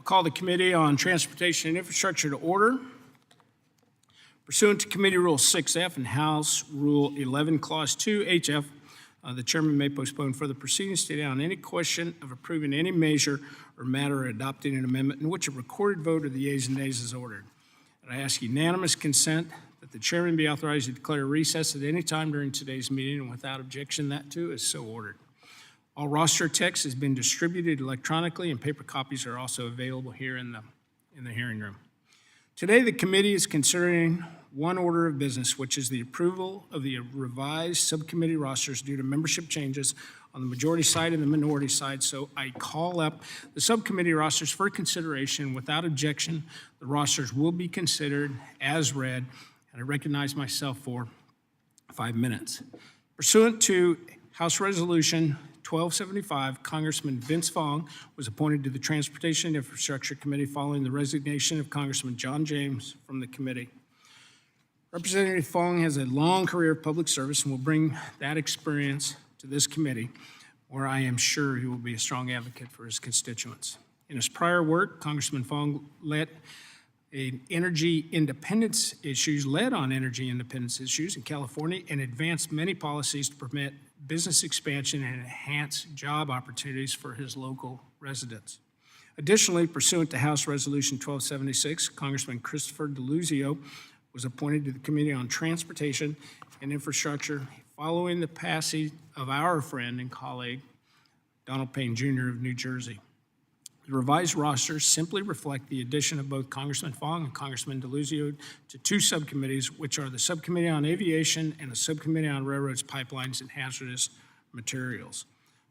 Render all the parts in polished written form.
I'll call the Committee on Transportation and Infrastructure to order. Pursuant to Committee Rule 6F and House Rule 11, Clause 2, HF, the chairman may postpone further proceedings to on any question of approving any measure or matter or adopting an amendment in which a recorded vote of the yeas and nays is ordered. And I ask unanimous consent that the chairman be authorized to declare recess at any time during today's meeting, and without objection, that too is so ordered. All roster text has been distributed electronically, and paper copies are also available here in the hearing room. Today, the committee is considering one order of business, which is the approval of the revised subcommittee rosters due to membership changes on the majority side and the minority side. So I call up the subcommittee rosters for consideration. Without objection, the rosters will be considered as read, and I recognize myself for 5 minutes. Pursuant to House Resolution 1275, Congressman Vince Fong was appointed to the Transportation and Infrastructure Committee following the resignation of Congressman John James from the committee. Representative Fong has a long career of public service and will bring that experience to this committee, where I am sure he will be a strong advocate for his constituents. In his prior work, Congressman Fong led on energy independence issues in California and advanced many policies to permit business expansion and enhance job opportunities for his local residents. Additionally, pursuant to House Resolution 1276, Congressman Christopher DeLuzio was appointed to the Committee on Transportation and Infrastructure following the passing of our friend and colleague, Donald Payne Jr. of New Jersey. The revised rosters simply reflect the addition of both Congressman Fong and Congressman DeLuzio to two subcommittees, which are the Subcommittee on Aviation and the Subcommittee on Railroads, Pipelines, and Hazardous Materials.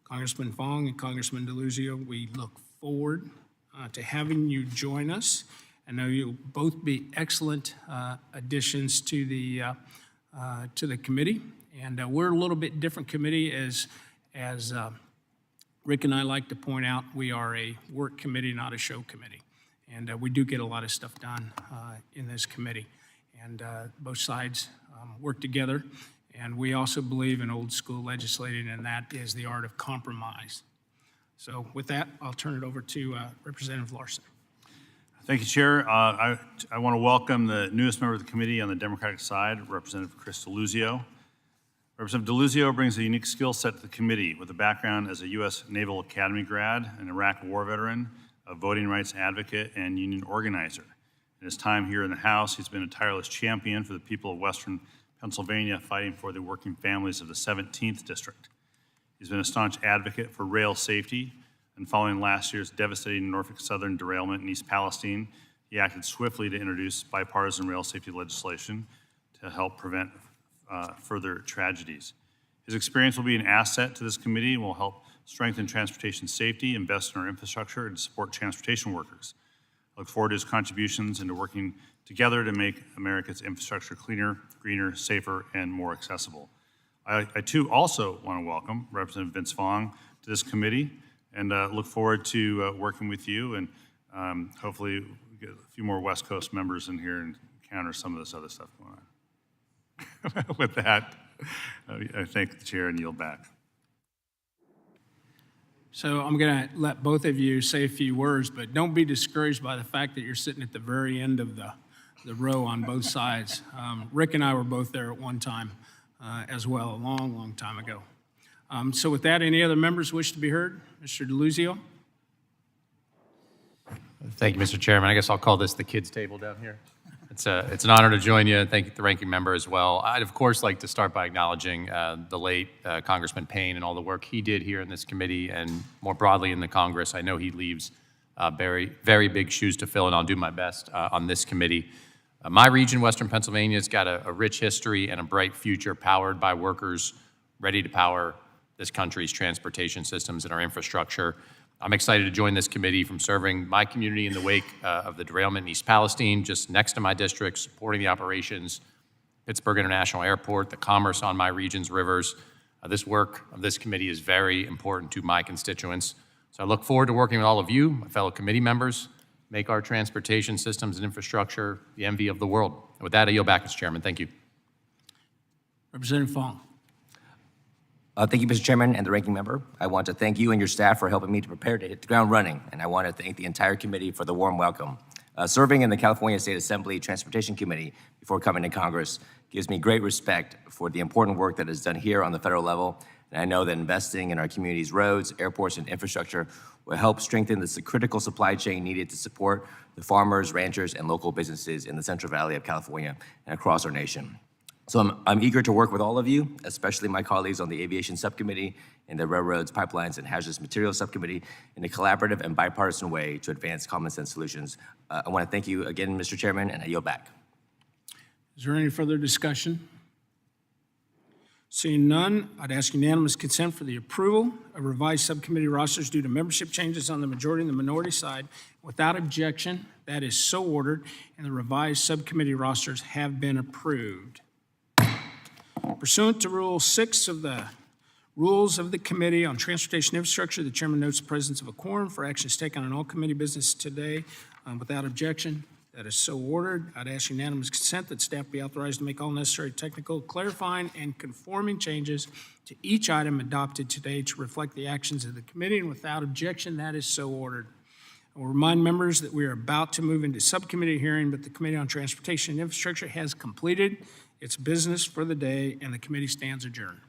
Congressman Fong and Congressman DeLuzio, we look forward to having you join us. I know you'll both be excellent additions to the committee, and we're a little bit different committee as Rick and I like to point out. We are a work committee, not a show committee, and we do get a lot of stuff done in this committee, and both sides work together, and we also believe in old school legislating, and that is the art of compromise. So with that, I'll turn it over to Representative Larson. Thank you, Chair. I want to welcome the newest member of the committee on the Democratic side, Representative Chris DeLuzio. Representative DeLuzio brings a unique skill set to the committee with a background as a U.S. Naval Academy grad, an Iraq War veteran, a voting rights advocate, and union organizer. In his time here in the House, he's been a tireless champion for the people of Western Pennsylvania fighting for the working families of the 17th District. He's been a staunch advocate for rail safety, and following last year's devastating Norfolk Southern derailment in East Palestine, he acted swiftly to introduce bipartisan rail safety legislation to help prevent further tragedies. His experience will be an asset to this committee and will help strengthen transportation safety, invest in our infrastructure, and support transportation workers. I look forward to his contributions and to working together to make America's infrastructure cleaner, greener, safer, and more accessible. I too also want to welcome Representative Vince Fong to this committee, and look forward to working with you, and hopefully get a few more West Coast members in here and counter some of this other stuff going on. With that, I thank the chair and yield back. So I'm going to let both of you say a few words, but don't be discouraged by the fact that you're sitting at the very end of the row on both sides. Rick and I were both there at one time as well, a long, long time ago. So with that, any other members wish to be heard? Mr. DeLuzio. Thank you, Mr. Chairman. I guess I'll call this the kids' table down here. It's an honor to join you, and thank the ranking member as well. I'd, of course, like to start by acknowledging the late Congressman Payne and all the work he did here in this committee and more broadly in the Congress. I know he leaves very, very big shoes to fill, and I'll do my best on this committee. My region, Western Pennsylvania, has got a rich history and a bright future powered by workers ready to power this country's transportation systems and our infrastructure. I'm excited to join this committee from serving my community in the wake of the derailment in East Palestine, just next to my district, supporting the operations, Pittsburgh International Airport, the commerce on my region's rivers. This work of this committee is very important to my constituents. So I look forward to working with all of you, my fellow committee members, make our transportation systems and infrastructure the envy of the world. And with that, I yield back, Mr. Chairman. Thank you. Representative Fong. Thank you, Mr. Chairman and the ranking member. I want to thank you and your staff for helping me to prepare to hit the ground running, and I want to thank the entire committee for the warm welcome. Serving in the California State Assembly Transportation Committee before coming to Congress gives me great respect for the important work that is done here on the federal level, and I know that investing in our community's roads, airports, and infrastructure will help strengthen the critical supply chain needed to support the farmers, ranchers, and local businesses in the Central Valley of California and across our nation. So I'm eager to work with all of you, especially my colleagues on the Aviation Subcommittee and the Railroads, Pipelines, and Hazardous Materials Subcommittee in a collaborative and bipartisan way to advance common sense solutions. I want to thank you again, Mr. Chairman, and I yield back. Is there any further discussion? Seeing none, I'd ask unanimous consent for the approval of revised subcommittee rosters due to membership changes on the majority and the minority side. Without objection, that is so ordered, and the revised subcommittee rosters have been approved. Pursuant to Rule 6 of the Rules of the Committee on Transportation Infrastructure, the chairman notes the presence of a quorum for actions taken on all committee business today. Without objection, that is so ordered. I'd ask unanimous consent that staff be authorized to make all necessary technical, clarifying, and conforming changes to each item adopted today to reflect the actions of the committee, and without objection, that is so ordered. I will remind members that we are about to move into subcommittee hearing, but the Committee on Transportation and Infrastructure has completed its business for the day, and the committee stands adjourned.